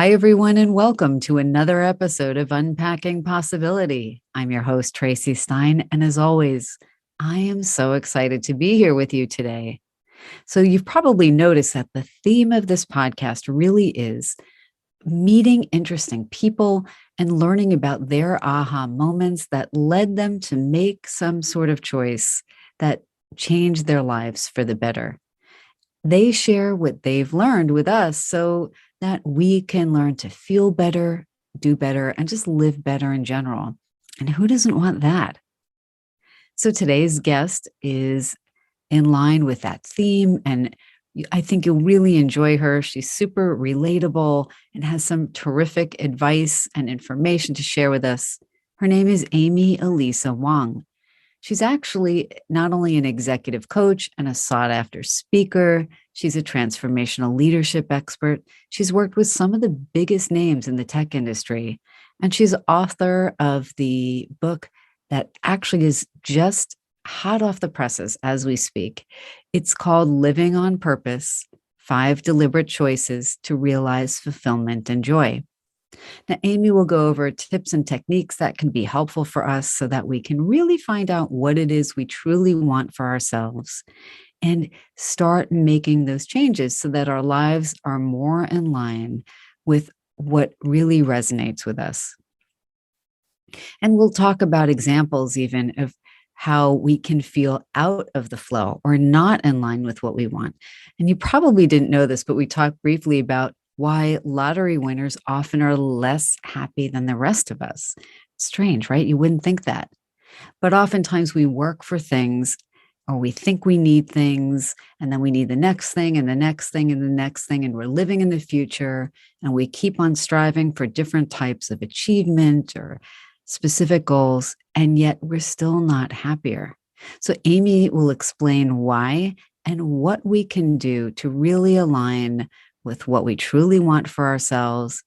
Hi, everyone, and welcome to another episode of Unpacking Possibility. I'm your host, Traci Stein, and as always, I am so excited to be here with you today. So, you've probably noticed that the theme of this podcast really is meeting interesting people and learning about their aha moments that led them to make some sort of choice that changed their lives for the better. They share what they've learned with us so that we can learn to feel better, do better, and just live better in general. And who doesn't want that? So today's guest is in line with that theme, and I think you'll really enjoy her. She's super relatable and has some terrific advice and information to share with us. Her name is Eliza Wong. She's actually not only an executive coach and a sought after speaker, she's a transformational leadership expert. She's worked with some of the biggest names in the tech industry, and she's author of the book that actually is just hot off the presses as we speak. It's called Living on Purpose: 5 Deliberate Choices to Realize Fulfillment and Joy. Now, Amy will go over tips and techniques that can be helpful for us so that we can really find out what it is we truly want for ourselves and start making those changes so that our lives are more in line with what really resonates with us. And we'll talk about examples even of how we can feel out of the flow or not in line with what we want. And you probably didn't know this, but we talked briefly about why lottery winners often are less happy than the rest of us. Strange, right? You wouldn't think that. But oftentimes we work for things or we think we need things, and then we need the next thing and the next thing and the next thing, and we're living in the future, and we keep on striving for different types of achievement or specific goals, and yet we're still not happier. So Amy will explain why and what we can do to really align with what we truly want for ourselves,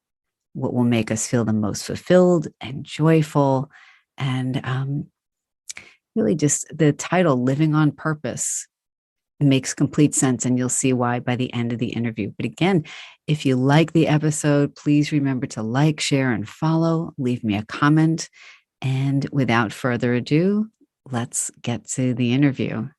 what will make us feel the most fulfilled and joyful. And really just the title, Living on Purpose, makes complete sense. And you'll see why by the end of the interview. But again, if you like the episode, please remember to like, share, and follow. Leave me a comment. And without further ado, let's get to the interview.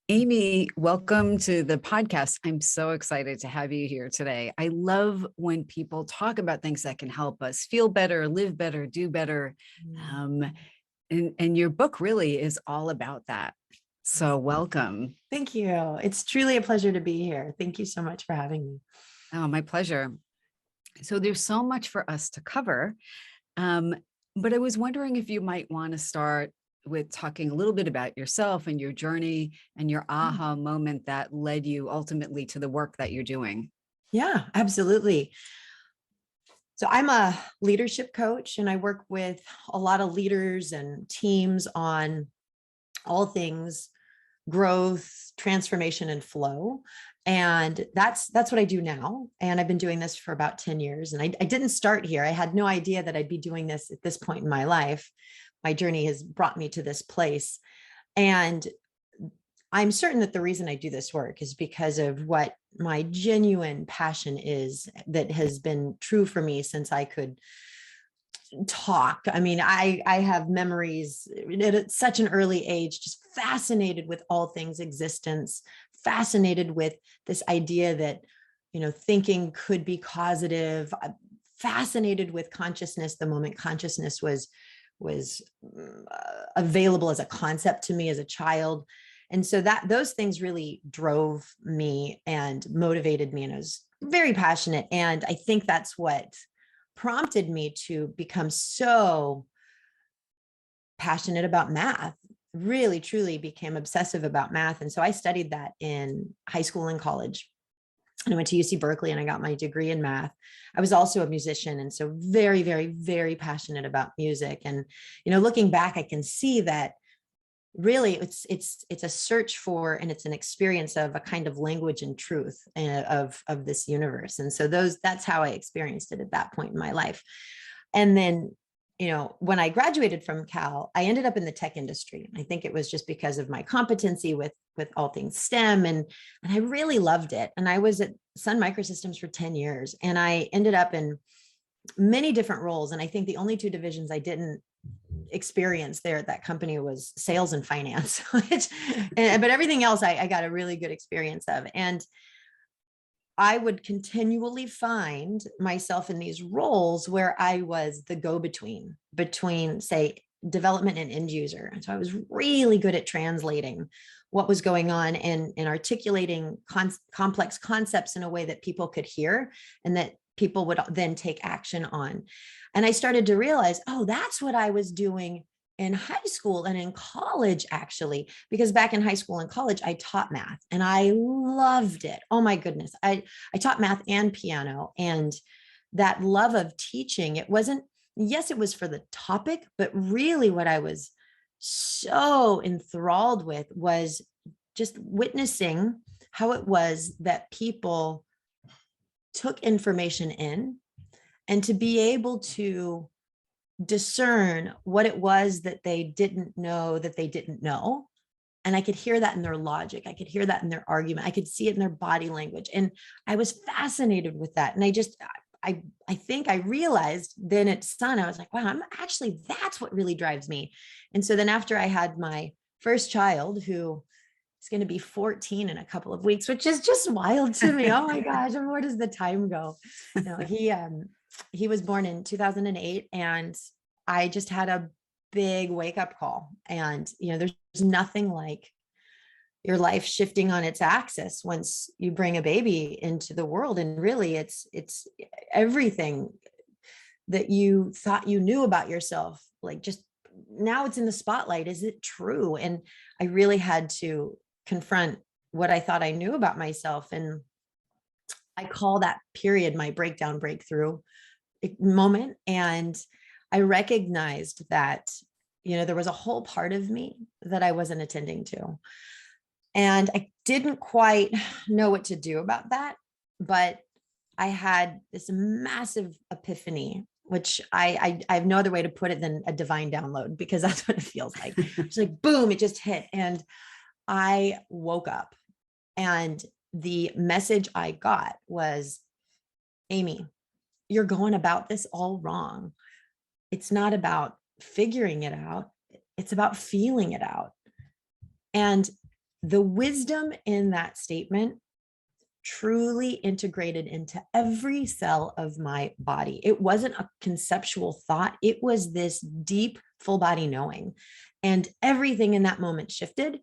Amy, welcome to the podcast. I'm so excited to have you here today. I love when people talk about things that can help us feel better, live better, do better. And your book really is all about that. So welcome. Thank you. It's truly a pleasure to be here. Thank you so much for having me. Oh, my pleasure. So there's so much for us to cover. But I was wondering if you might want to start with talking a little bit about yourself and your journey and your aha moment that led you ultimately to the work that you're doing. Yeah, absolutely. So I'm a leadership coach, and I work with a lot of leaders and teams on all things growth, transformation, and flow. And that's what I do now. And I've been doing this for about 10 years. And I didn't start here. I had no idea that I'd be doing this at this point in my life. My journey has brought me to this place. And I'm certain that the reason I do this work is because of what my genuine passion is, that has been true for me since I could talk. I mean, I have memories at such an early age, just fascinated with all things existence, fascinated with this idea that, thinking could be causative, fascinated with consciousness the moment consciousness was available as a concept to me as a child. And so those things really drove me and motivated me. And I was very passionate. And I think that's what prompted me to become so passionate about math, really, truly became obsessive about math. And so I studied that in high school and college. And I went to UC Berkeley and I got my degree in math. I was also a musician. And so very, very, very passionate about music. And, looking back, I can see that really it's a search for, and it's an experience of a kind of language and truth of this universe. And so that's how I experienced it at that point in my life. And then when I graduated from Cal, I ended up in the tech industry. I think it was just because of my competency with all things STEM, and I really loved it. And I was at Sun Microsystems for 10 years, and I ended up in many different roles. And I think the only two divisions I didn't experience there at that company was sales and finance, but everything else I got a really good experience of. And I would continually find myself in these roles where I was the go-between between, say, development and end user. And so I was really good at translating what was going on and articulating complex concepts in a way that people could hear and that people would then take action on. And I started to realize, oh, that's what I was doing in high school and in college, actually, because back in high school and college, I taught math and I loved it. Oh my goodness. I taught math and piano, and that love of teaching, it wasn't, yes, it was for the topic, but really what I was so enthralled with was just witnessing how it was that people took information in, and to be able to discern what it was that they didn't know that they didn't know. And I could hear that in their logic. I could hear that in their argument. I could see it in their body language. And I was fascinated with that. And I think I realized then at Sun, I was like, wow, that's what really drives me. And so then after I had my first child, who is going to be 14 in a couple of weeks, which is just wild to me. Oh my gosh, where does the time go? He was born in 2008, and I just had a big wake up call. And, there's nothing like your life shifting on its axis once you bring a baby into the world. And really it's everything that you thought you knew about yourself, like, just now it's in the spotlight. Is it true? And I really had to confront what I thought I knew about myself. And I call that period my breakthrough moment. And I recognized that, there was a whole part of me that I wasn't attending to. And I didn't quite know what to do about that. But I had this massive epiphany, which I have no other way to put it than a divine download, because that's what it feels like. It's like, boom, it just hit. And I woke up, and the message I got was, Amy, you're going about this all wrong. It's not about figuring it out. It's about feeling it out. And the wisdom in that statement truly integrated into every cell of my body. It wasn't a conceptual thought. It was this deep, full body knowing. And everything in that moment shifted.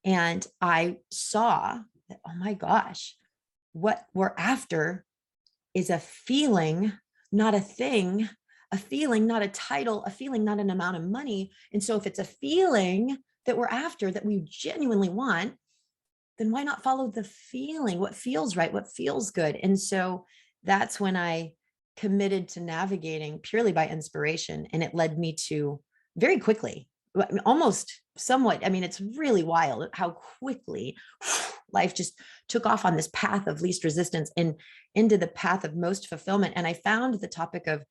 And I saw that, oh my gosh, what we're after is a feeling, not a thing, a feeling, not a title, a feeling, not an amount of money. And so if it's a feeling that we're after, that we genuinely want, then why not follow the feeling, what feels right, what feels good? And so that's when I committed to navigating purely by inspiration. And it led me to, very quickly, almost somewhat, it's really wild how quickly life just took off on this path of least resistance and into the path of most fulfillment. And I found the topic of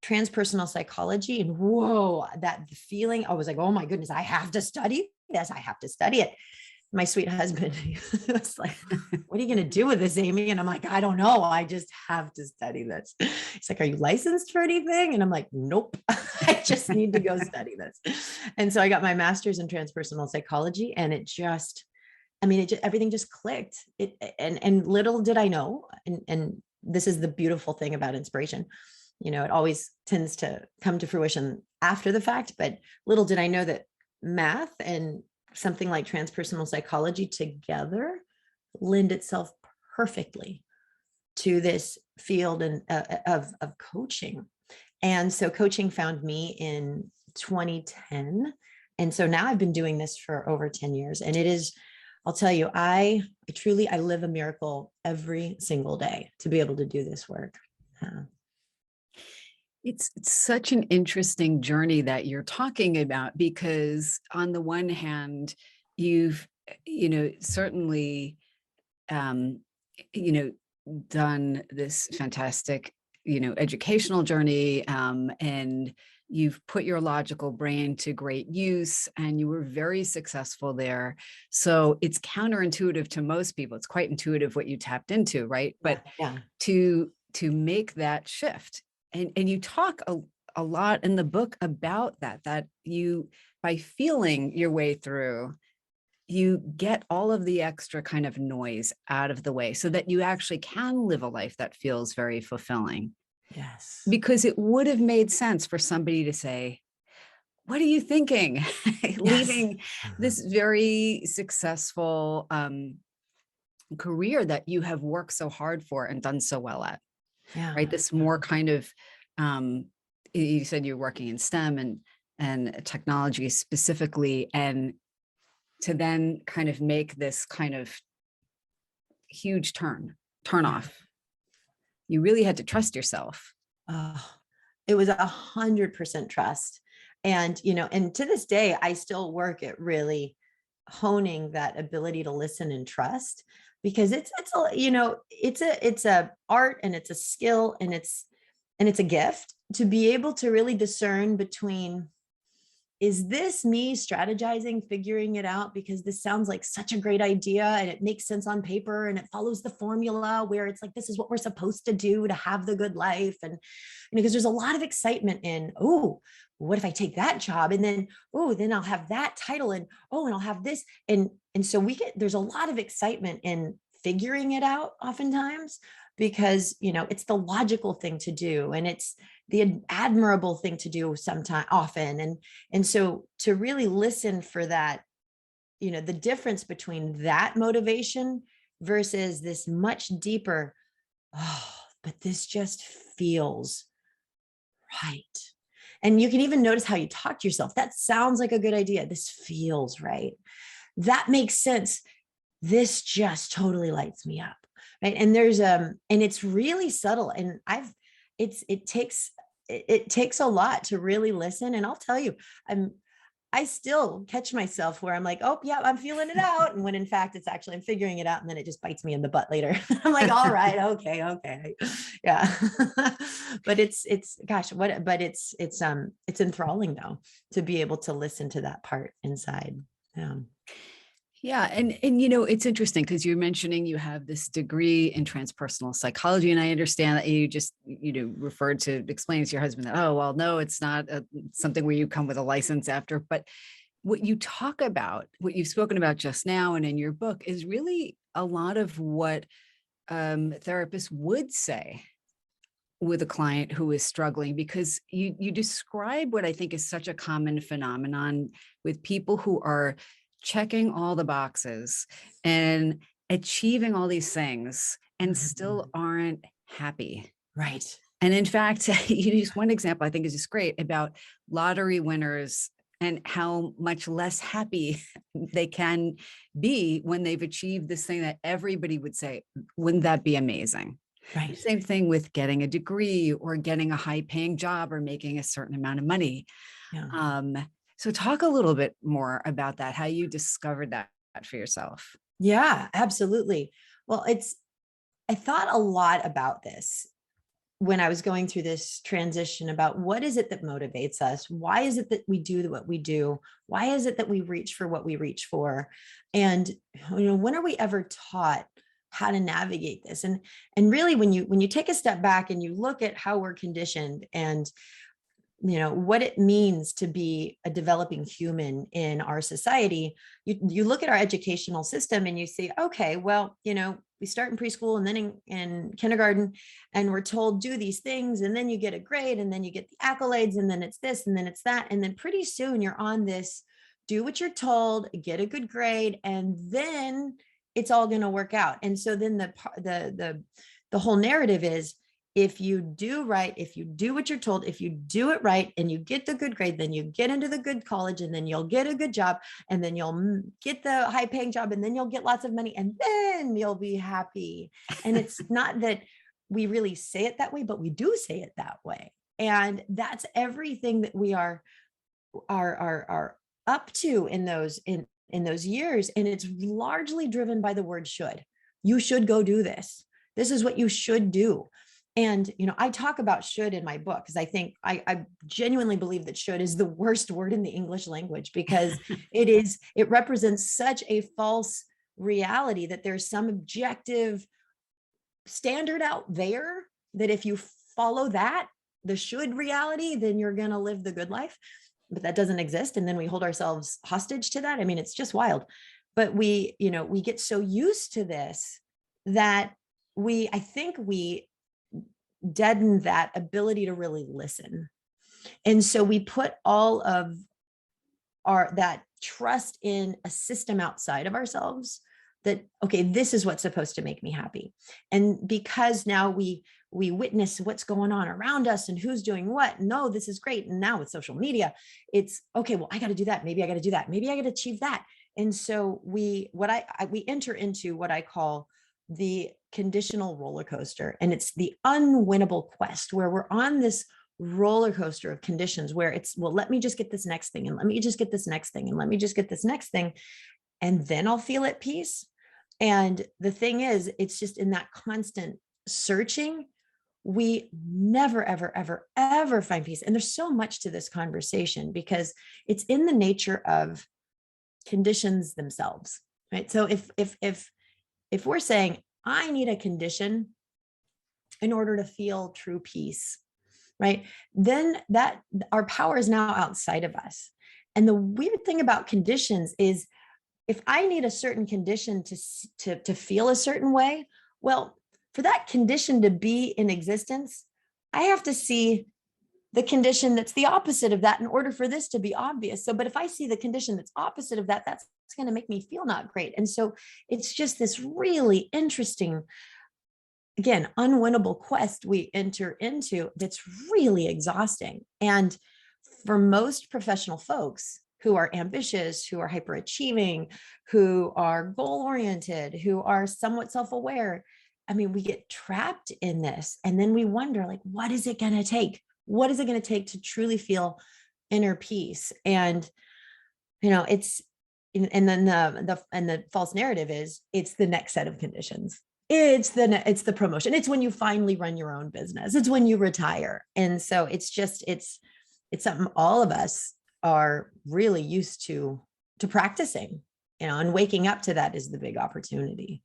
transpersonal psychology, and whoa, that feeling, I was like, oh my goodness, I have to study this. I have to study it. My sweet husband was like, what are you going to do with this, Amy? And I'm like, I don't know. I just have to study this. He's like, are you licensed for anything? And I'm like, nope, I just need to go study this. And so I got my master's in transpersonal psychology, and it just, everything just clicked. And little did I know, and this is the beautiful thing about inspiration. It always tends to come to fruition after the fact, but little did I know that math and something like transpersonal psychology together lend itself perfectly to this field of coaching. And so coaching found me in 2010. And so now I've been doing this for over 10 years. And it is, I'll tell you, I live a miracle every single day to be able to do this work. It's such an interesting journey that you're talking about, because on the one hand, you've, certainly, done this fantastic, educational journey, and You've put your logical brain to great use and you were very successful there. So it's counterintuitive to most people. It's quite intuitive what you tapped into, right? But Yeah. to make that shift, and you talk a lot in the book about that you, by feeling your way through, you get all of the extra kind of noise out of the way so that you actually can live a life that feels very fulfilling. Yes. Because it would have made sense for somebody to say, what are you thinking? Yes. Leaving this very successful career that you have worked so hard for and done so well at, right? Yeah. This more kind of, you said you're working in STEM and technology specifically, and to then kind of make this kind of huge turn Yeah. off. You really had to trust yourself. It was 100% trust. And, and to this day, I still work at really honing that ability to listen and trust, because it's a art, and it's a skill, and it's a gift to be able to really discern between, is this me strategizing, figuring it out because this sounds like such a great idea and it makes sense on paper and it follows the formula where it's like, this is what we're supposed to do to have the good life. And, because there's a lot of excitement in, oh, what if I take that job? And then, oh, then I'll have that title, and, oh, and I'll have this. And so there's a lot of excitement in figuring it out oftentimes, because, it's the logical thing to do. And it's the admirable thing to do often. And so to really listen for that, the difference between that motivation versus this much deeper, oh, but this just feels right. And you can even notice how you talk to yourself. That sounds like a good idea. This feels right. That makes sense. This just totally lights me up. Right. And and it's really subtle. And it takes a lot to really listen. And I'll tell you, I still catch myself where I'm like, oh yeah, I'm feeling it out. And when in fact, it's actually, I'm figuring it out. And then it just bites me in the butt later. I'm like, all right, okay. Yeah. But it's enthralling though, to be able to listen to that part inside. Yeah. And it's interesting because you're mentioning you have this degree in transpersonal psychology. And I understand that you just, referred to explaining to your husband that, oh, well, no, it's not something where you come with a license after. But what you talk about, what you've spoken about just now and in your book, is really a lot of what therapists would say with a client who is struggling, because you describe what I think is such a common phenomenon with people who are checking all the boxes and achieving all these things and still aren't happy. Right. And in fact, you use one example I think is just great about lottery winners and how much less happy they can be when they've achieved this thing that everybody would say, wouldn't that be amazing? Right. Same thing with getting a degree or getting a high paying job or making a certain amount of money. Yeah. So talk a little bit more about that, how you discovered that for yourself. Yeah, absolutely. Well, I thought a lot about this when I was going through this transition about what is it that motivates us? Why is it that we do what we do? Why is it that we reach for what we reach for? And, when are we ever taught how to navigate this? And really, when you take a step back and you look at how we're conditioned, and what it means to be a developing human in our society, you look at our educational system and you say, okay, well, we start in preschool and then in kindergarten, and we're told do these things, and then you get a grade, and then you get the accolades, and then it's this, and then it's that, and then pretty soon you're on this, do what you're told, get a good grade, and then it's all going to work out. And so then the whole narrative is, if you do right, if you do what you're told, if you do it right and you get the good grade, then you get into the good college, and then you'll get a good job, and then you'll get the high paying job, and then you'll get lots of money, and then you'll be happy. And it's not that we really say it that way, but we do say it that way. And that's everything that we are up to in those years. And it's largely driven by the word should. You should go do this. This is what you should do. And, I talk about should in my book because I think I genuinely believe that should is the worst word in the English language, because it represents such a false reality that there's some objective standard out there that if you follow that, the should reality, then you're going to live the good life. But that doesn't exist. And then we hold ourselves hostage to that. I mean, it's just wild. But we get so used to this that I think we deaden that ability to really listen. And so we put all of that trust in a system outside of ourselves that, okay, this is what's supposed to make me happy. And because now we witness what's going on around us and who's doing what. No, this is great. And now with social media, it's okay, well, I got to do that. Maybe I got to do that. Maybe I got to achieve that. And so we enter into what I call the conditional roller coaster. And it's the unwinnable quest where we're on this roller coaster of conditions where it's, well, let me just get this next thing. And let me just get this next thing. And let me just get this next thing. And then I'll feel at peace. And the thing is, it's just in that constant searching, we never, ever, ever, ever find peace. And there's so much to this conversation because it's in the nature of conditions themselves, right? So if we're saying, I need a condition in order to feel true peace, right? Then that our power is now outside of us. And the weird thing about conditions is if I need a certain condition to feel a certain way, well, for that condition to be in existence, I have to see the condition that's the opposite of that in order for this to be obvious. So, but if I see the condition that's opposite of that, that's going to make me feel not great. And so it's just this really interesting, again, unwinnable quest we enter into that's really exhausting. And for most professional folks who are ambitious, who are hyperachieving, who are goal-oriented, who are somewhat self-aware, I mean, we get trapped in this. And then we wonder, like, what is it going to take? What is it going to take to truly feel inner peace? And, it's, and then the false narrative is it's the next set of conditions. It's the promotion. It's when you finally run your own business. It's when you retire. And so it's something all of us are really used to practicing, and waking up to that is the big opportunity.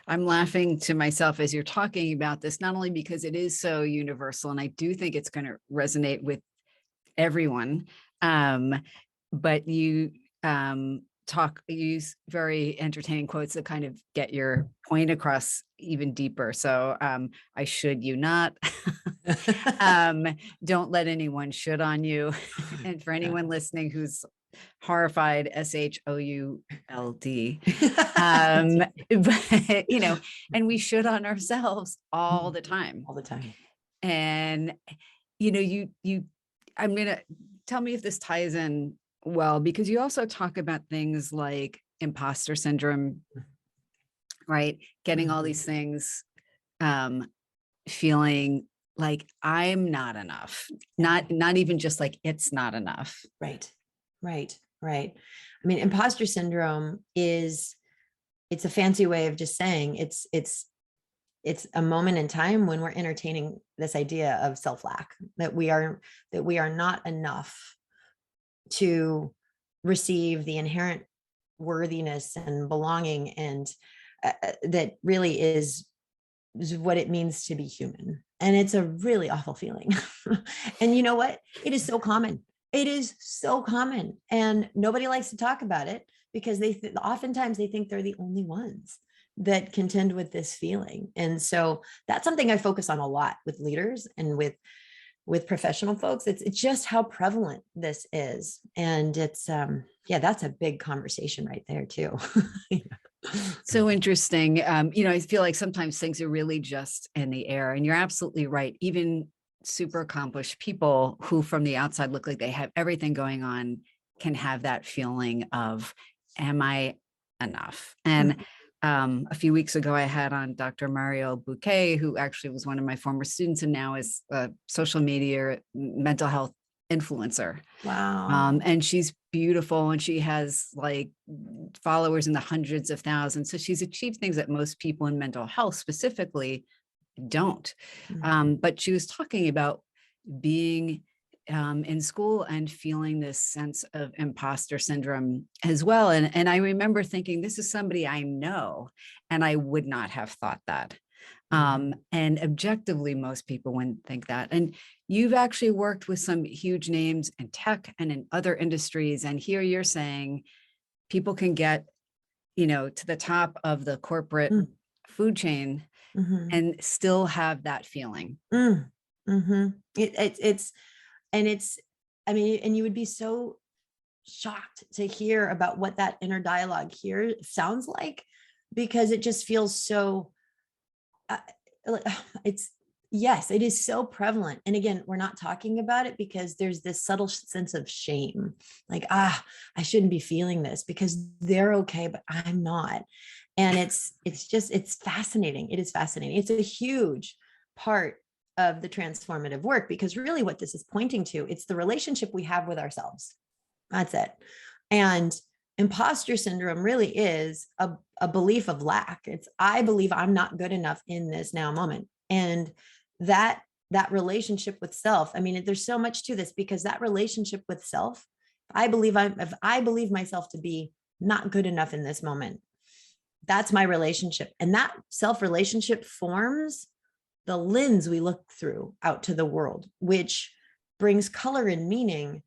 I'm laughing to myself as you're talking about this, not only because it is so universal, and I do think it's going to resonate with everyone, but you use very entertaining quotes that kind of get your point across even deeper. So I should you not. Don't let anyone should on you. And for anyone listening who's horrified, SHOULD, but, and we should on ourselves all the time. And, I'm going to tell me if this ties in well, because you also talk about things like imposter syndrome, right? Getting all these things, feeling like I'm not enough, not even just like it's not enough. Right. I mean, imposter syndrome it's a fancy way of just saying it's a moment in time when we're entertaining this idea of self-lack, that we are not enough to receive the inherent worthiness and belonging, and that really is what it means to be human. And it's a really awful feeling. And you know what? It is so common. It is so common. And nobody likes to talk about it because oftentimes they think they're the only ones that contend with this feeling. And so that's something I focus on a lot with leaders and with professional folks. It's just how prevalent this is. And it's, that's a big conversation right there too. So interesting. I feel like sometimes things are really just in the air, and you're absolutely right. Even super accomplished people who from the outside look like they have everything going on can have that feeling of, am I enough? And a few weeks ago, I had on Dr. Mario Bouquet, who actually was one of my former students and now is a social media mental health influencer. Wow. And she's beautiful, and she has like followers in the hundreds of thousands. So she's achieved things that most people in mental health specifically don't. But she was talking about being in school and feeling this sense of imposter syndrome as well. And I remember thinking, this is somebody I know, and I would not have thought that. And objectively, most people wouldn't think that. And you've actually worked with some huge names in tech and in other industries. And here you're saying people can get, to the top of the corporate food chain and still have that feeling. It's, I mean, and you would be so shocked to hear about what that inner dialogue here sounds like, because it just feels so, yes, it is so prevalent. And again, we're not talking about it because there's this subtle sense of shame, like, I shouldn't be feeling this because they're okay, but I'm not. And it's fascinating. It is fascinating. It's a huge part of the transformative work, because really what this is pointing to, it's the relationship we have with ourselves. That's it. And imposter syndrome really is a belief of lack. It's, I believe I'm not good enough in this now moment. And that relationship with self, I mean, there's so much to this, because that relationship with self, if I believe myself to be not good enough in this moment, that's my relationship. And that self relationship forms the lens we look through out to the world, which brings color and meaning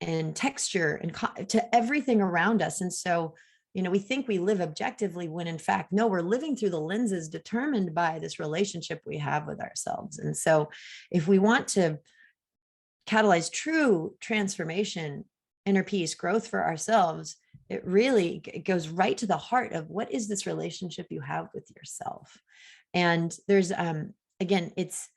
and texture and to everything around us. And so, we think we live objectively when in fact, no, we're living through the lenses determined by this relationship we have with ourselves. And so if we want to catalyze true transformation, inner peace, growth for ourselves, it goes right to the heart of what is this relationship you have with yourself. And there's, again, it's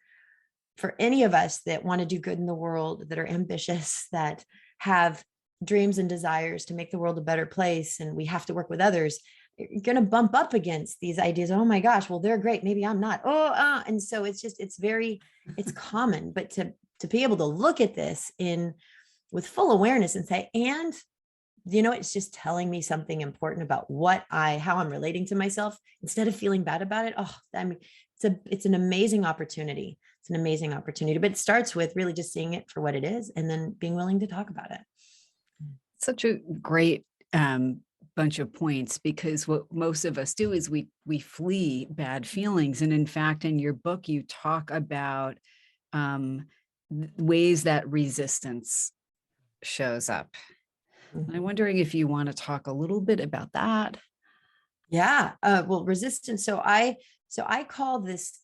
for any of us that want to do good in the world, that are ambitious, that have dreams and desires to make the world a better place, and we have to work with others, you're going to bump up against these ideas. Oh my gosh, well, they're great, maybe I'm not. And so it's common, but to be able to look at this with full awareness and say, and it's just telling me something important about how I'm relating to myself, instead of feeling bad about it. I mean, it's an amazing opportunity. It's an amazing opportunity, but it starts with really just seeing it for what it is, and then being willing to talk about it. Such a great bunch of points, because what most of us do is we flee bad feelings. And in fact, in your book, you talk about ways that resistance shows up. I'm wondering if you want to talk a little bit about that. Yeah. Well, resistance. So I call this,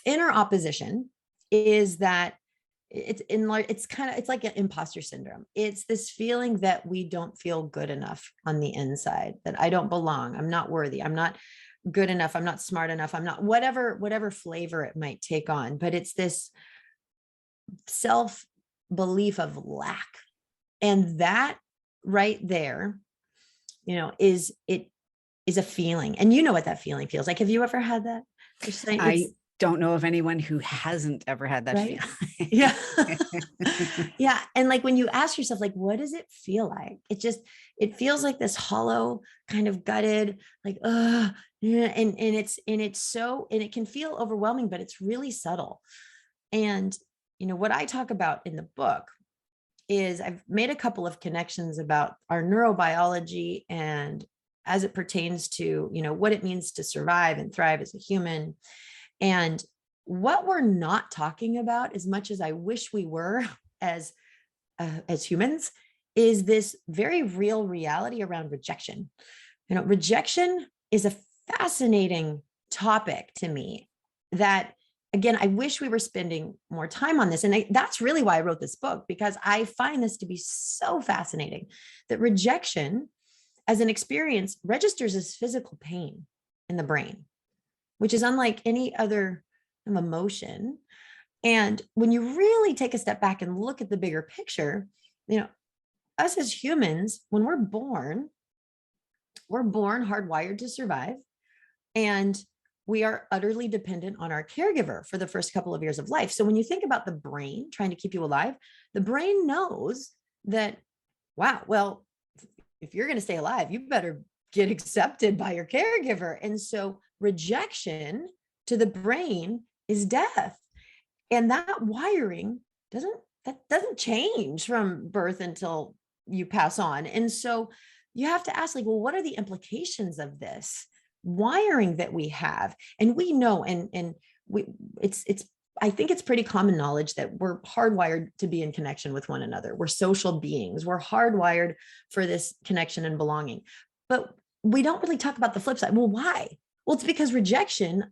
inner opposition is that it's like an imposter syndrome. It's this feeling that we don't feel good enough on the inside, that I don't belong, I'm not worthy, I'm not good enough, I'm not smart enough, I'm not whatever flavor it might take on. But it's this self belief of lack. And that right there, is a feeling. And you know what that feeling feels like. Have you ever had that? I don't know of anyone who hasn't ever had that right? feeling. Yeah. Yeah. And like when you ask yourself, like, what does it feel like? It feels like this hollow, kind of gutted, like, and it can feel overwhelming, but it's really subtle. And, what I talk about in the book is I've made a couple of connections about our neurobiology, and as it pertains to, what it means to survive and thrive as a human. And what we're not talking about, as much as I wish we were as humans, is this very real reality around rejection. Rejection is a fascinating topic to me that, again, I wish we were spending more time on this. And that's really why I wrote this book, because I find this to be so fascinating, that rejection as an experience registers as physical pain in the brain, which is unlike any other emotion. And when you really take a step back and look at the bigger picture, us as humans, when we're born hardwired to survive. And we are utterly dependent on our caregiver for the first couple of years of life. So when you think about the brain trying to keep you alive, the brain knows that, wow, well, if you're going to stay alive, you better get accepted by your caregiver. And so rejection to the brain is death. And that wiring doesn't change from birth until you pass on. And so you have to ask, like, well, what are the implications of this wiring that we have? And we know, and we, it's I think it's pretty common knowledge that we're hardwired to be in connection with one another. We're social beings. We're hardwired for this connection and belonging. But we don't really talk about the flip side. Well, why? Well, it's because rejection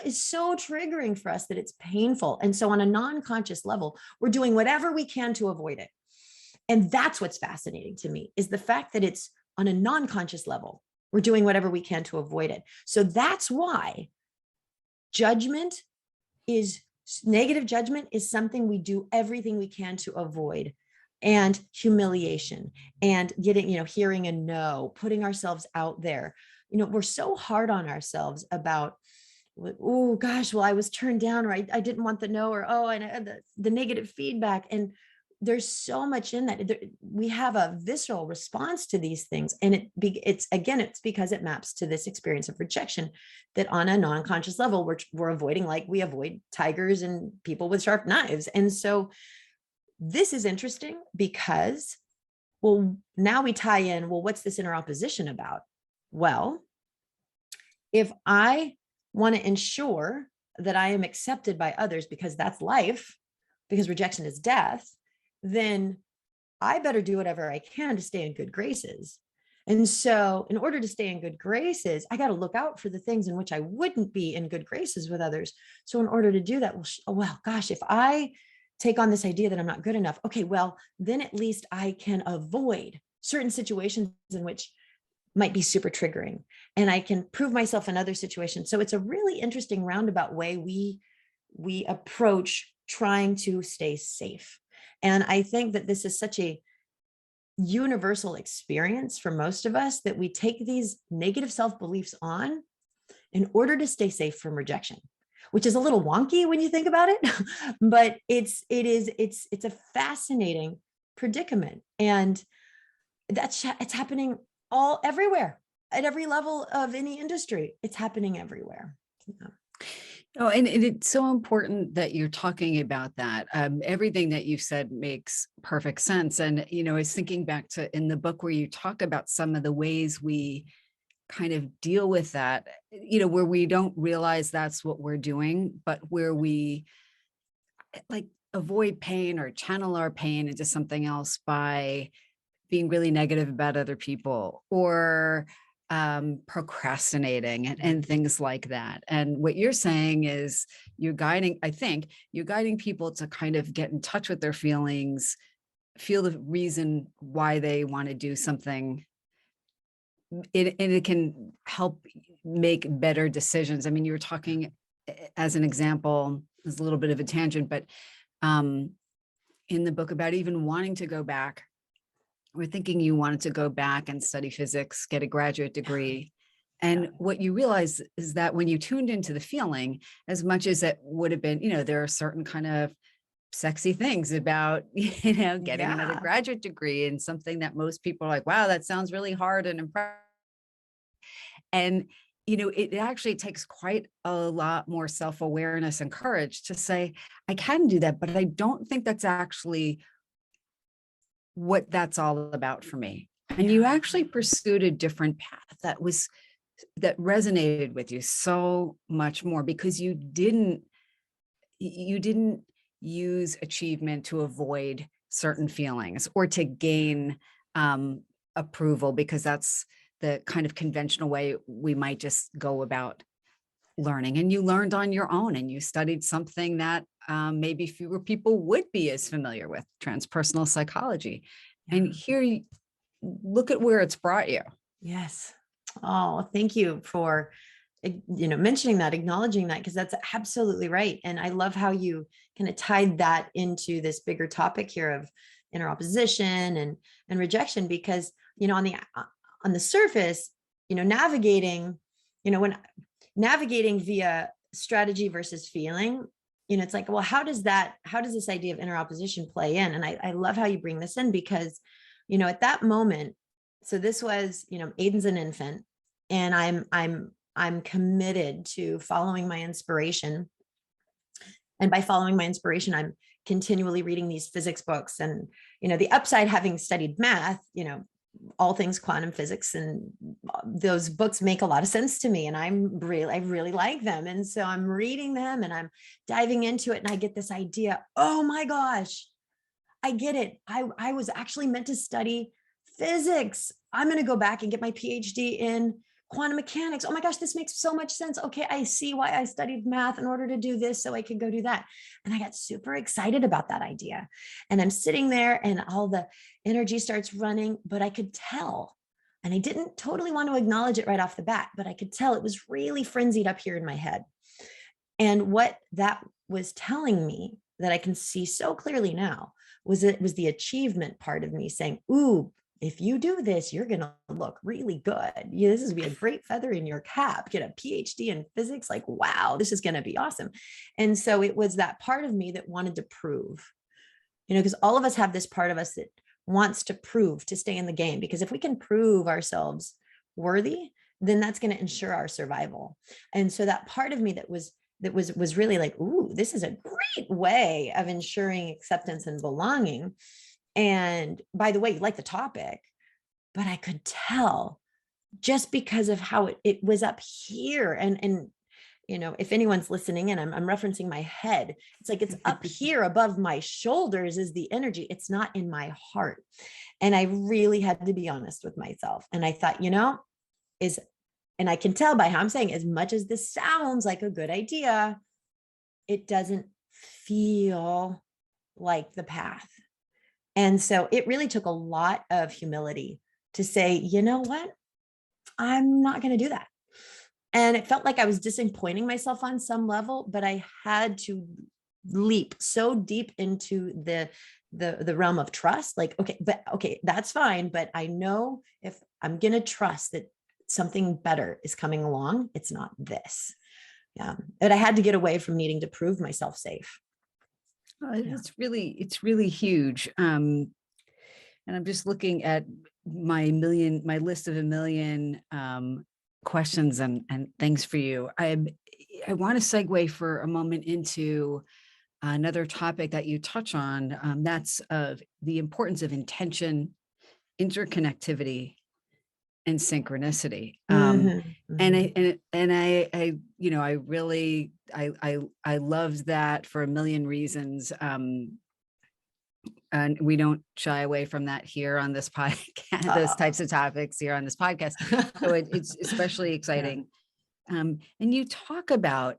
is so triggering for us that it's painful. And so on a non-conscious level, we're doing whatever we can to avoid it. And that's what's fascinating to me, is the fact that it's on a non-conscious level. We're doing whatever we can to avoid it. So that's why negative judgment is something we do everything we can to avoid. And humiliation and getting, hearing a no, putting ourselves out there. We're so hard on ourselves about, oh gosh, well, I was turned down, or I didn't want the no, or, oh, and I had the negative feedback. And there's so much in that. We have a visceral response to these things. And it's because it maps to this experience of rejection that on a non-conscious level, we're avoiding, like we avoid tigers and people with sharp knives. And so this is interesting because, well, now we tie in, well, what's this inner opposition about? Well, if I want to ensure that I am accepted by others, because that's life, because rejection is death, then I better do whatever I can to stay in good graces. And so in order to stay in good graces, I got to look out for the things in which I wouldn't be in good graces with others. So in order to do that, well, gosh, if I take on this idea that I'm not good enough, okay, well, then at least I can avoid certain situations in which might be super triggering, and I can prove myself in other situations. So it's a really interesting roundabout way we approach trying to stay safe. And I think that this is such a universal experience for most of us, that we take these negative self-beliefs on in order to stay safe from rejection, which is a little wonky when you think about it, but it's a fascinating predicament. And it's happening everywhere, at every level of any industry. It's happening everywhere. Yeah. Oh, and it's so important that you're talking about that. Everything that you've said makes perfect sense. And, I was thinking back to in the book where you talk about some of the ways we kind of deal with that, where we don't realize that's what we're doing, but where we like avoid pain or channel our pain into something else by being really negative about other people, or procrastinating and things like that. And what you're saying is I think you're guiding people to kind of get in touch with their feelings, feel the reason why they want to do something. And it can help make better decisions. I mean, you were talking as an example, there's a little bit of a tangent, but in the book about even wanting to go back, we're thinking you wanted to go back and study physics, get a graduate degree. And what you realize is that when you tuned into the feeling, as much as it would have been, there are certain kind of sexy things about, getting another graduate degree, and something that most people are like, wow, that sounds really hard and impressive. And, it actually takes quite a lot more self-awareness and courage to say, I can do that, but I don't think that's actually what that's all about for me. And you actually pursued a different path that resonated with you so much more, because you didn't use achievement to avoid certain feelings or to gain approval, because that's the kind of conventional way we might just go about learning. And you learned on your own, and you studied something that maybe fewer people would be as familiar with, transpersonal psychology. And here, look at where it's brought you. Yes. Oh, thank you for, mentioning that, acknowledging that, because that's absolutely right. And I love how you kind of tied that into this bigger topic here of inner opposition and rejection, because, on the surface, navigating via strategy versus feeling, it's like, well, how does this idea of inner opposition play in? And I love how you bring this in, because, at that moment, so this was, Aiden's an infant, and I'm committed to following my inspiration. And by following my inspiration, I'm continually reading these physics books. And, the upside, having studied math, all things quantum physics, and those books make a lot of sense to me. And I really like them. And so I'm reading them and I'm diving into it, and I get this idea, oh my gosh, I get it. I was actually meant to study physics. I'm going to go back and get my PhD in quantum mechanics. Oh my gosh, this makes so much sense. Okay, I see why I studied math in order to do this, so I could go do that. And I got super excited about that idea. And I'm sitting there and all the energy starts running, but I could tell, and I didn't totally want to acknowledge it right off the bat, but I could tell it was really frenzied up here in my head. And what that was telling me, that I can see so clearly now, was the achievement part of me saying, ooh, if you do this, you're going to look really good. This is going to be a great feather in your cap, get a PhD in physics. Like, wow, this is going to be awesome. And so it was that part of me that wanted to prove, because all of us have this part of us that wants to prove, to stay in the game, because if we can prove ourselves worthy, then that's going to ensure our survival. And so that part of me that was really like, ooh, this is a great way of ensuring acceptance and belonging. And by the way, you like the topic, but I could tell, just because of how it was up here. And if anyone's listening, and I'm referencing my head, it's like, it's up here above my shoulders is the energy. It's not in my heart. And I really had to be honest with myself. And I thought, and I can tell by how I'm saying, as much as this sounds like a good idea, it doesn't feel like the path. And so it really took a lot of humility to say, you know what, I'm not going to do that. And it felt like I was disappointing myself on some level, but I had to leap so deep into the realm of trust. Like, okay, that's fine. But I know if I'm going to trust that something better is coming along, it's not this. Yeah. But I had to get away from needing to prove myself safe. It's really huge. And I'm just looking at my list of a million questions and things for you. I want to segue for a moment into another topic that you touch on. That's of the importance of intention, interconnectivity, and synchronicity. Mm-hmm. And I really loved that for a million reasons. And we don't shy away from that here on this podcast, those types of topics here on this podcast. So it's especially exciting. Yeah. And you talk about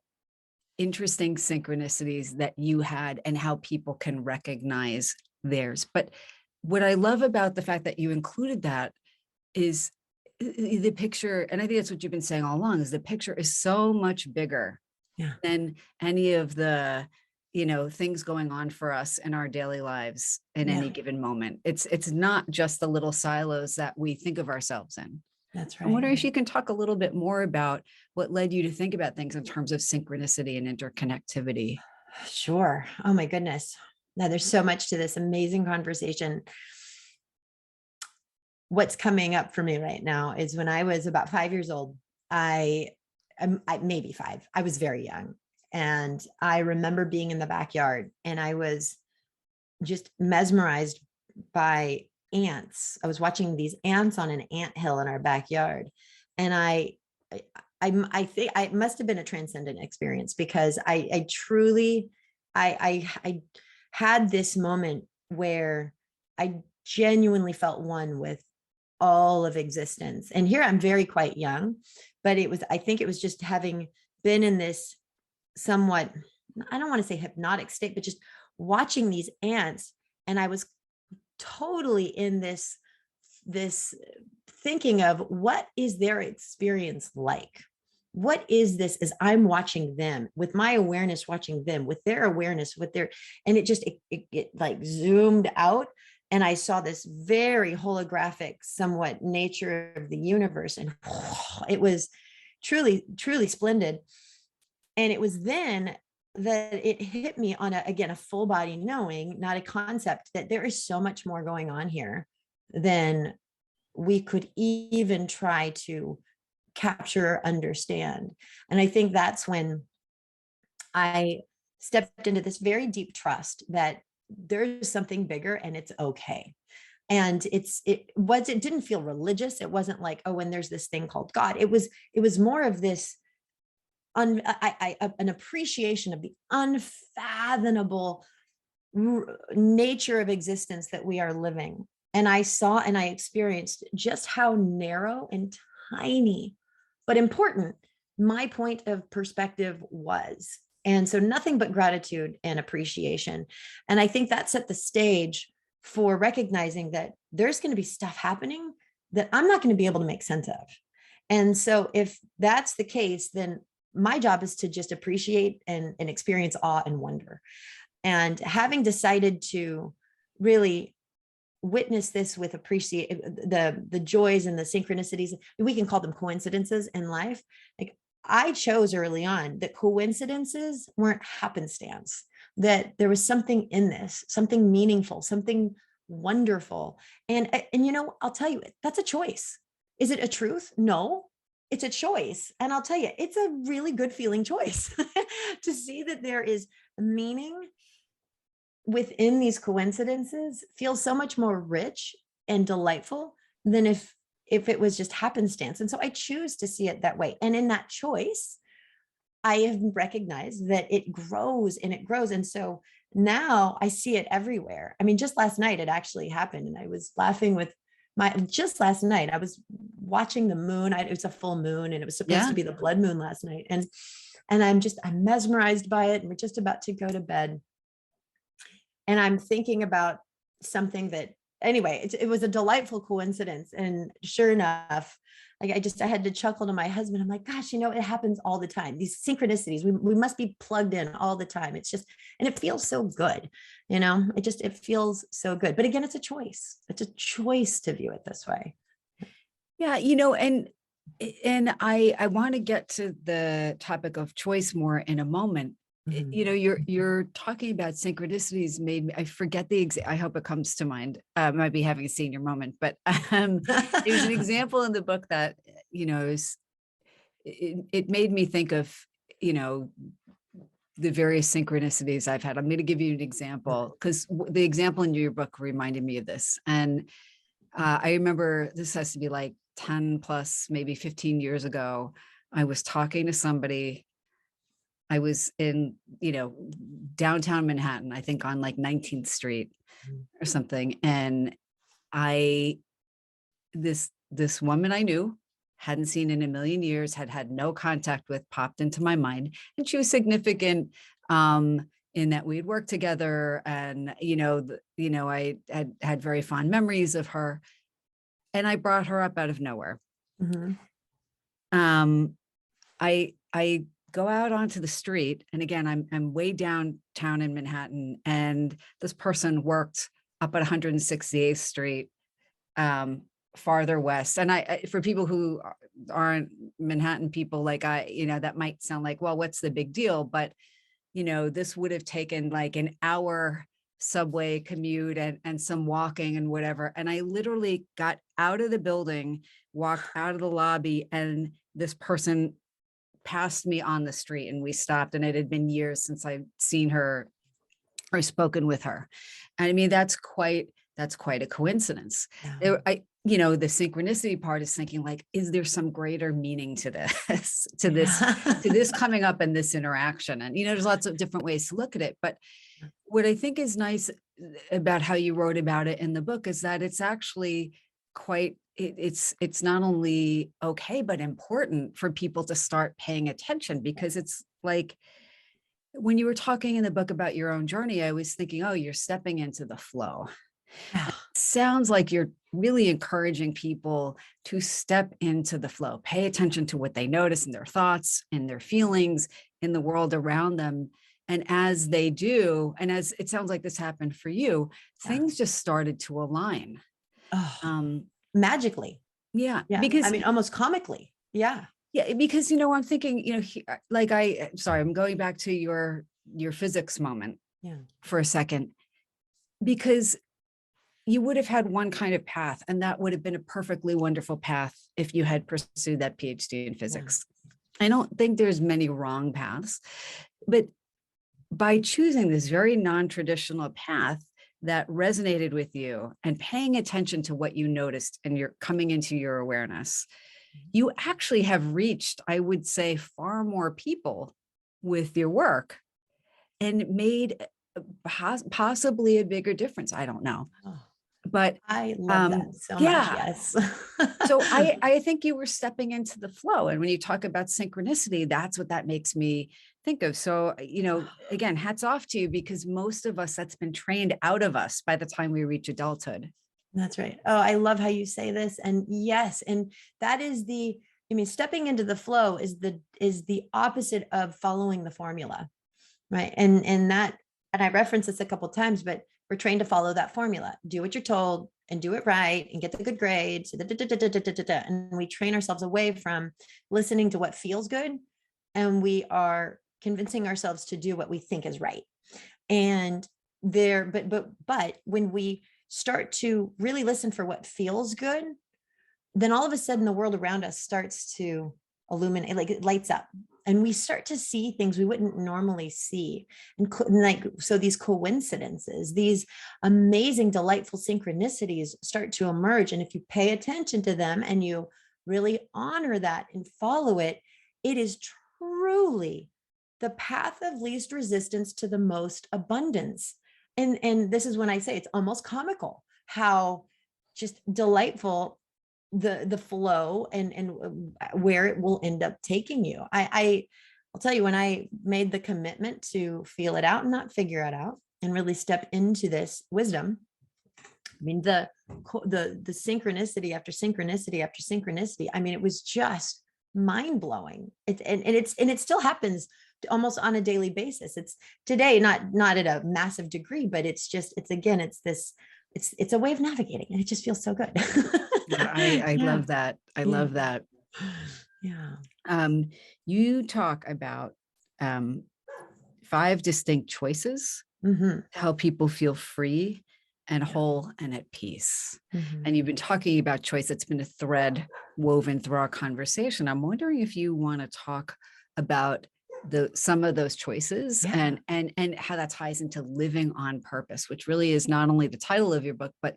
interesting synchronicities that you had and how people can recognize theirs. But what I love about the fact that you included that is the picture, and I think that's what you've been saying all along, is the picture is so much bigger than any of the things going on for us in our daily lives in any given moment. It's not just the little silos that we think of ourselves in. That's right. I wonder if you can talk a little bit more about what led you to think about things in terms of synchronicity and interconnectivity. Sure. Oh my goodness. Now there's so much to this amazing conversation. What's coming up for me right now is when I was about 5 years old, I maybe 5, I was very young. And I remember being in the backyard and I was just mesmerized by ants. I was watching these ants on an anthill in our backyard. And I think it must have been a transcendent experience, because I truly had this moment where I genuinely felt one with all of existence. And here I'm very quite young, but I think it was just having been in this somewhat, I don't want to say hypnotic state, but just watching these ants. And I was totally in this thinking of, what is their experience like? What is this as I'm watching them, with my awareness watching them, with their awareness, and it like zoomed out. And I saw this very holographic, somewhat nature of the universe. And it was truly, truly splendid. And it was then that it hit me on a full body knowing, not a concept, that there is so much more going on here than we could even try to capture or understand. And I think that's when I stepped into this very deep trust that there's something bigger and it's okay. And it didn't feel religious. It wasn't like, oh, when there's this thing called God. It was more of this an appreciation of the unfathomable nature of existence that we are living. And I saw and I experienced just how narrow and tiny, but important my point of perspective was. And so nothing but gratitude and appreciation. And I think that set the stage for recognizing that there's going to be stuff happening that I'm not going to be able to make sense of. And so if that's the case, then my job is to just appreciate and experience awe and wonder. And having decided to really witness this with appreciate the joys and the synchronicities, we can call them coincidences in life. Like I chose early on that coincidences weren't happenstance, that there was something in this, something meaningful, something wonderful. And I'll tell you, that's a choice. Is it a truth? No, it's a choice. And I'll tell you, it's a really good feeling choice to see that there is meaning within these coincidences feels so much more rich and delightful than if it was just happenstance. And so I choose to see it that way. And in that choice, I have recognized that it grows and it grows. And so now I see it everywhere. I mean, just last night it actually happened. And I was laughing with just last night, I was watching the moon. It was a full moon and it was supposed to be the blood moon last night. And I'm mesmerized by it. And we're just about to go to bed. And I'm thinking about something that, anyway, it was a delightful coincidence. And sure enough, like I had to chuckle to my husband. I'm like, gosh, it happens all the time. These synchronicities, we must be plugged in all the time. It's just, and it feels so good. It feels so good. But again, it's a choice. It's a choice to view it this way. Yeah. And I want to get to the topic of choice more in a moment. You're talking about synchronicities made me, I forget I hope it comes to mind. I might be having a senior moment, but there's an example in the book that, it made me think of, the various synchronicities I've had. I'm going to give you an example because the example in your book reminded me of this. And I remember this has to be like 10 plus, maybe 15 years ago. I was talking to somebody. I was in, downtown Manhattan, I think on like 19th Street or something. And this woman I knew, hadn't seen in a million years, had no contact with, popped into my mind. And she was significant in that we'd worked together. And, I had very fond memories of her. And I brought her up out of nowhere. Mm-hmm. I go out onto the street. And again, I'm way downtown in Manhattan. And this person worked up at 168th Street, farther west. And for people who aren't Manhattan people, like that might sound like, well, what's the big deal? But, this would have taken like an hour subway commute and some walking and whatever. And I literally got out of the building, walked out of the lobby, and this person passed me on the street and we stopped. And it had been years since I'd seen her or spoken with her. And I mean, that's quite a coincidence. Yeah. The synchronicity part is thinking like, is there some greater meaning to this, to this coming up in this interaction? And, there's lots of different ways to look at it. But what I think is nice about how you wrote about it in the book is that it's actually it's not only okay, but important for people to start paying attention, because it's like, when you were talking in the book about your own journey, I was thinking, oh, you're stepping into the flow. Yeah. It sounds like you're really encouraging people to step into the flow, pay attention to what they notice in their thoughts and their feelings in the world around them. And as they do, and as it sounds like this happened for you, things just started to align. Magically. Yeah. Because I mean, almost comically. Yeah. Yeah. Because, I'm thinking, I'm going back to your physics moment for a second, because you would have had one kind of path, and that would have been a perfectly wonderful path if you had pursued that PhD in physics. Yeah. I don't think there's many wrong paths, but by choosing this very non-traditional path that resonated with you and paying attention to what you noticed and you're coming into your awareness, you actually have reached, I would say, far more people with your work and made possibly a bigger difference. I don't know. Oh, but I love that so much. Yes. So I think you were stepping into the flow. And when you talk about synchronicity, that's what that makes me think of. So, again, hats off to you, because most of us, that's been trained out of us by the time we reach adulthood. That's right. Oh, I love how you say this. And yes, and that is stepping into the flow is the opposite of following the formula, right? And I reference this a couple of times, but we're trained to follow that formula. Do what you're told and do it right and get the good grades. And we train ourselves away from listening to what feels good. And we are convincing ourselves to do what we think is right. And but when we start to really listen for what feels good, then all of a sudden the world around us starts to illuminate, like it lights up, and we start to see things we wouldn't normally see. And so these coincidences, these amazing, delightful synchronicities start to emerge. And if you pay attention to them and you really honor that and follow it, it is truly the path of least resistance to the most abundance. And this is when I say it's almost comical how just delightful the flow and where it will end up taking you. I'll tell you, when I made the commitment to feel it out and not figure it out and really step into this wisdom, I mean, the synchronicity after synchronicity after synchronicity, I mean, it was just mind blowing. It still happens almost on a daily basis. It's today, not at a massive degree, but it's a way of navigating, and it just feels so good. I love that. I love that. Yeah. You talk about 5 distinct choices to help people feel free and whole and at peace. And you've been talking about choice. It's been a thread woven through our conversation. I'm wondering if you want to talk about some of those choices and how that ties into living on purpose, which really is not only the title of your book, but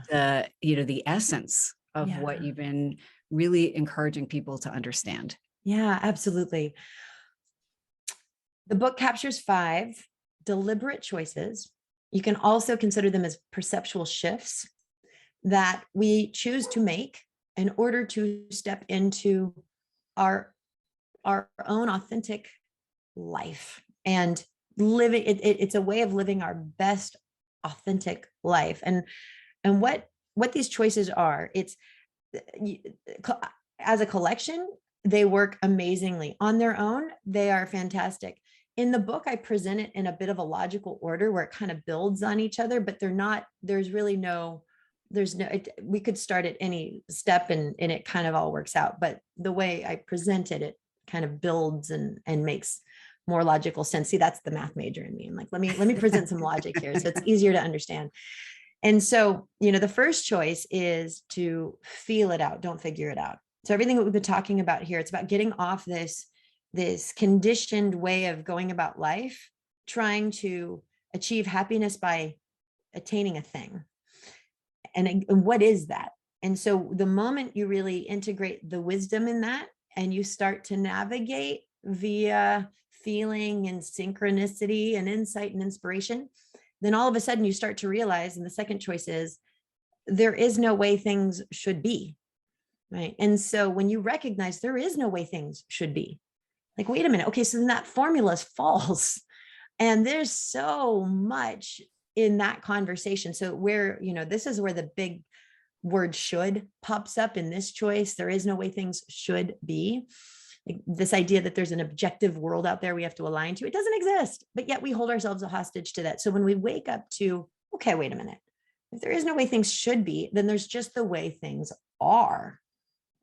the essence of what you've been really encouraging people to understand. Yeah, absolutely. The book captures 5 deliberate choices. You can also consider them as perceptual shifts that we choose to make in order to step into our own authentic life and living. It's a way of living our best authentic life. And what these choices are, it's as a collection, they work amazingly. On their own, they are fantastic. In the book, I present it in a bit of a logical order where it kind of builds on each other, but we could start at any step and it kind of all works out. But the way I present it, it kind of builds and makes more logical sense. See, that's the math major in me. I'm like, let me present some logic here so it's easier to understand. And so, the first choice is to feel it out. Don't figure it out. So everything that we've been talking about here, it's about getting off this conditioned way of going about life, trying to achieve happiness by attaining a thing. And what is that? And so the moment you really integrate the wisdom in that and you start to navigate via feeling and synchronicity and insight and inspiration, then all of a sudden you start to realize, and the second choice is, there is no way things should be, right? And so when you recognize there is no way things should be, like, wait a minute, okay, so then that formula is false. And there's so much in that conversation. So this is where the big word should pops up in this choice. There is no way things should be. Like this idea that there's an objective world out there we have to align to, it doesn't exist, but yet we hold ourselves hostage to that. So when we wake up to, okay, wait a minute, if there is no way things should be, then there's just the way things are.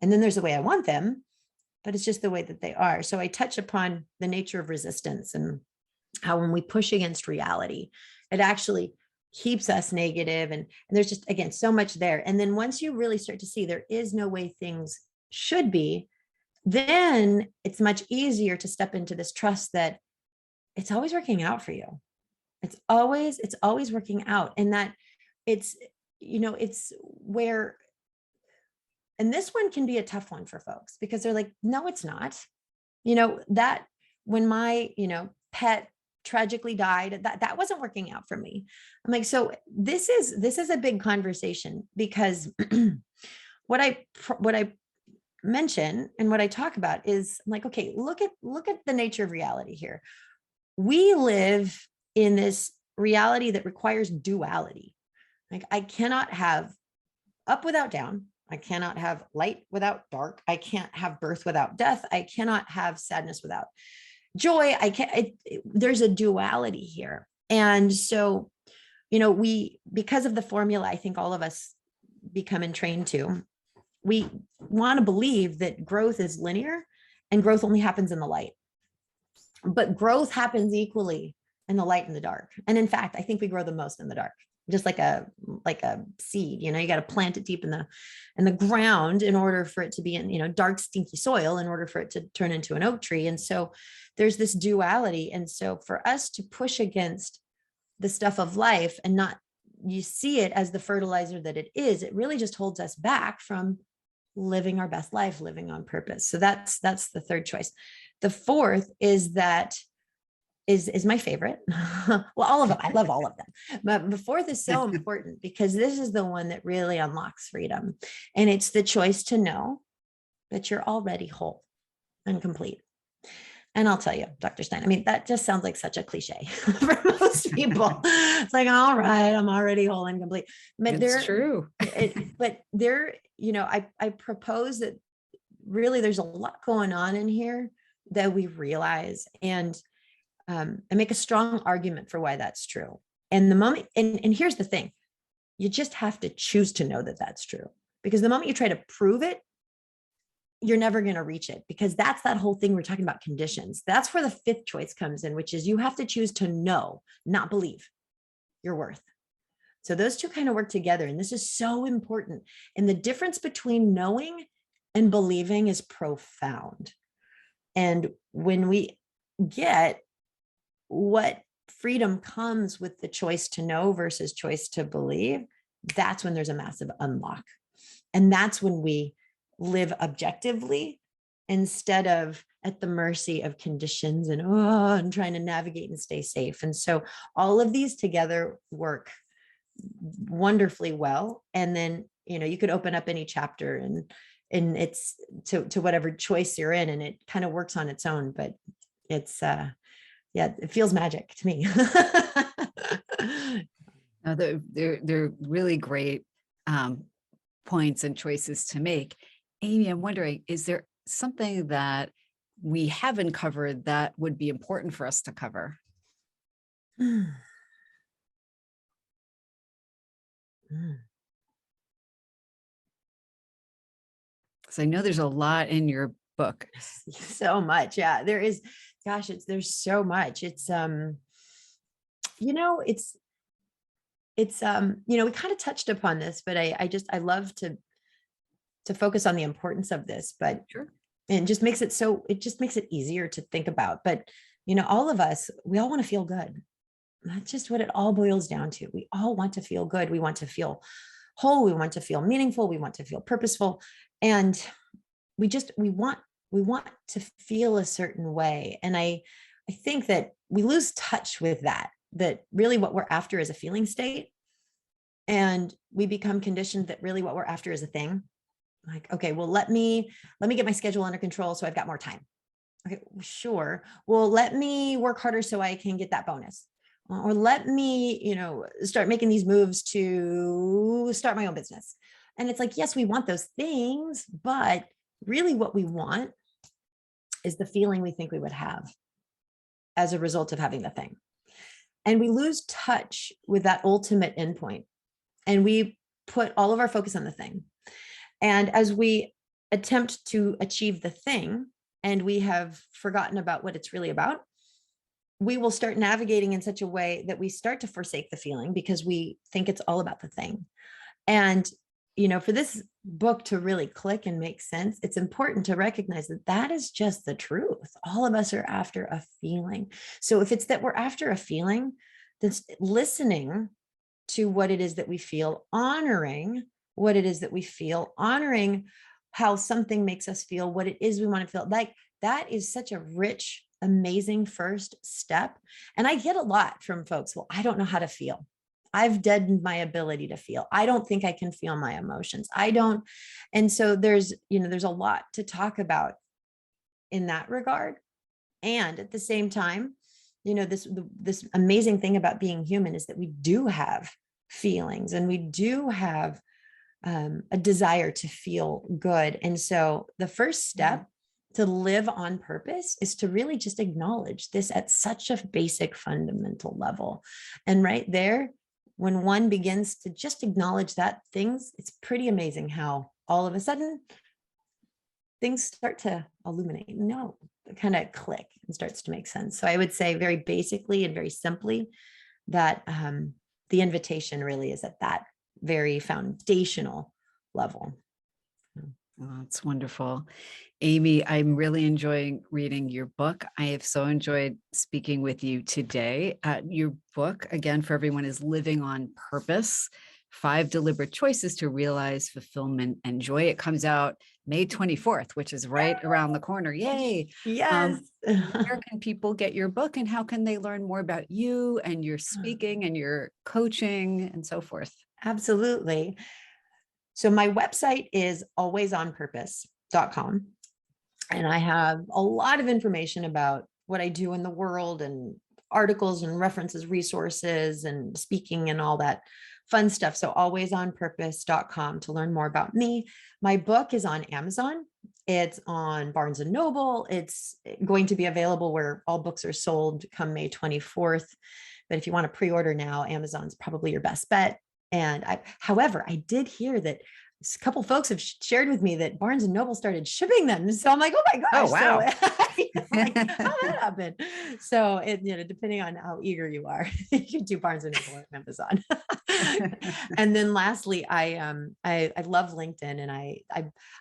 And then there's the way I want them, but it's just the way that they are. So I touch upon the nature of resistance and how when we push against reality, it actually keeps us negative. And there's just, again, so much there. And then once you really start to see there is no way things should be, then it's much easier to step into this trust that it's always working out for you. It's always working out. And that it's, it's where, and this one can be a tough one for folks because they're like, no, it's not, that when my, pet tragically died, that wasn't working out for me. I'm like, so this is a big conversation because what I mention and what I talk about is I'm like, okay, look at the nature of reality here. We live in this reality that requires duality. Like I cannot have up without down. I cannot have light without dark. I can't have birth without death. I cannot have sadness without joy. I can't, there's a duality here. And so, because of the formula, I think all of us become entrained to, we want to believe that growth is linear and growth only happens in the light. But growth happens equally in the light and the dark. And in fact, I think we grow the most in the dark, just like a seed. You got to plant it deep in the ground in order for it to be in, dark, stinky soil, in order for it to turn into an oak tree. And so there's this duality. And so for us to push against the stuff of life and not, you see it as the fertilizer that it is, it really just holds us back from living our best life, living on purpose. So that's the third choice. The fourth is my favorite. Well, all of them. I love all of them. But the fourth is so important because this is the one that really unlocks freedom. And it's the choice to know that you're already whole and complete. And I'll tell you, Dr. Stein, I mean, that just sounds like such a cliche for most people. It's like, all right, I'm already whole and complete. But it's true. I propose that really there's a lot going on in here that we realize, and I make a strong argument for why that's true. And the moment, and here's the thing, you just have to choose to know that that's true, because the moment you try to prove it, you're never going to reach it, because that's that whole thing we're talking about, conditions. That's where the fifth choice comes in, which is you have to choose to know, not believe your worth. So those two kind of work together. And this is so important. And the difference between knowing and believing is profound. And when we get what freedom comes with the choice to know versus choice to believe, that's when there's a massive unlock. And that's when we live objectively instead of at the mercy of conditions and trying to navigate and stay safe. And so all of these together work wonderfully well. And then, you could open up any chapter and it's to whatever choice you're in, and it kind of works on its own, but it's, it feels magic to me. They're really great points and choices to make. Amy, I'm wondering, is there something that we haven't covered that would be important for us to cover? So I know there's a lot in your book. So much. Yeah, there is. Gosh, there's so much. It's, we kind of touched upon this, but I love to focus on the importance of this, but sure. And it just makes it easier to think about. But, all of us, we all want to feel good. That's just what it all boils down to. We all want to feel good. We want to feel whole. We want to feel meaningful. We want to feel purposeful. And we want to feel a certain way. And I think that we lose touch with that really what we're after is a feeling state. And we become conditioned that really what we're after is a thing. Like, okay, well, let me get my schedule under control so I've got more time. Okay, sure. Well, let me work harder so I can get that bonus. Or let me, start making these moves to start my own business. And it's like, yes, we want those things, but really what we want is the feeling we think we would have as a result of having the thing. And we lose touch with that ultimate endpoint. And we put all of our focus on the thing. And as we attempt to achieve the thing, and we have forgotten about what it's really about, we will start navigating in such a way that we start to forsake the feeling because we think it's all about the thing. And, for this book to really click and make sense, it's important to recognize that that is just the truth. All of us are after a feeling. So if it's that we're after a feeling, then listening to what it is that we feel, honoring what it is that we feel, honoring how something makes us feel, what it is we want to feel, like that is such a rich, amazing first step. And I get a lot from folks, well, I don't know how to feel. I've deadened my ability to feel. I don't think I can feel my emotions. I don't. And so there's a lot to talk about in that regard. And at the same time, this amazing thing about being human is that we do have feelings and we do have a desire to feel good. And so the first step to live on purpose is to really just acknowledge this at such a basic fundamental level. And right there, when one begins to just acknowledge that it's pretty amazing how all of a sudden things start to illuminate, kind of click and starts to make sense. So I would say very basically and very simply that the invitation really is at that very foundational level. Oh, that's wonderful. Amy, I'm really enjoying reading your book. I have so enjoyed speaking with you today. Your book, again, for everyone, is Living on Purpose, 5 Deliberate Choices to Realize Fulfillment and Joy. It comes out May 24th, which is right around the corner. Yay. Yes. Where can people get your book and how can they learn more about you and your speaking and your coaching and so forth? Absolutely. So my website is alwaysonpurpose.com. And I have a lot of information about what I do in the world and articles and references, resources and speaking and all that fun stuff. So alwaysonpurpose.com to learn more about me. My book is on Amazon. It's on Barnes and Noble. It's going to be available where all books are sold come May 24th. But if you want to pre-order now, Amazon's probably your best bet. And however, I did hear that a couple folks have shared with me that Barnes and Noble started shipping them. So I'm like, oh my gosh. Oh, wow. So, like, how did that happen? So depending on how eager you are, you can do Barnes and Noble or Amazon. And then lastly, I love LinkedIn, and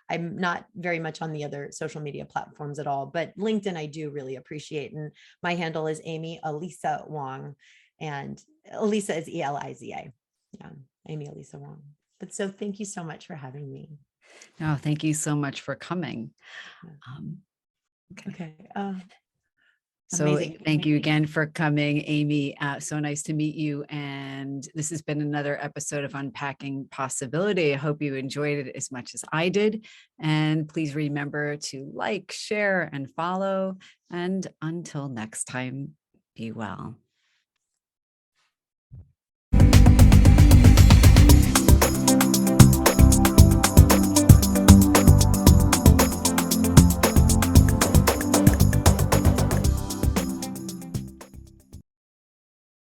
I'm not very much on the other social media platforms at all, but LinkedIn I do really appreciate. And my handle is Amy Eliza Wong, and Eliza is Eliza. Yeah, Amy Eliza Wong. But so thank you so much for having me. No, thank you so much for coming. Okay. So Amazing. thank you again for coming, Amy. So nice to meet you. And this has been another episode of Unpacking Possibility. I hope you enjoyed it as much as I did. And please remember to like, share, and follow. And until next time, be well.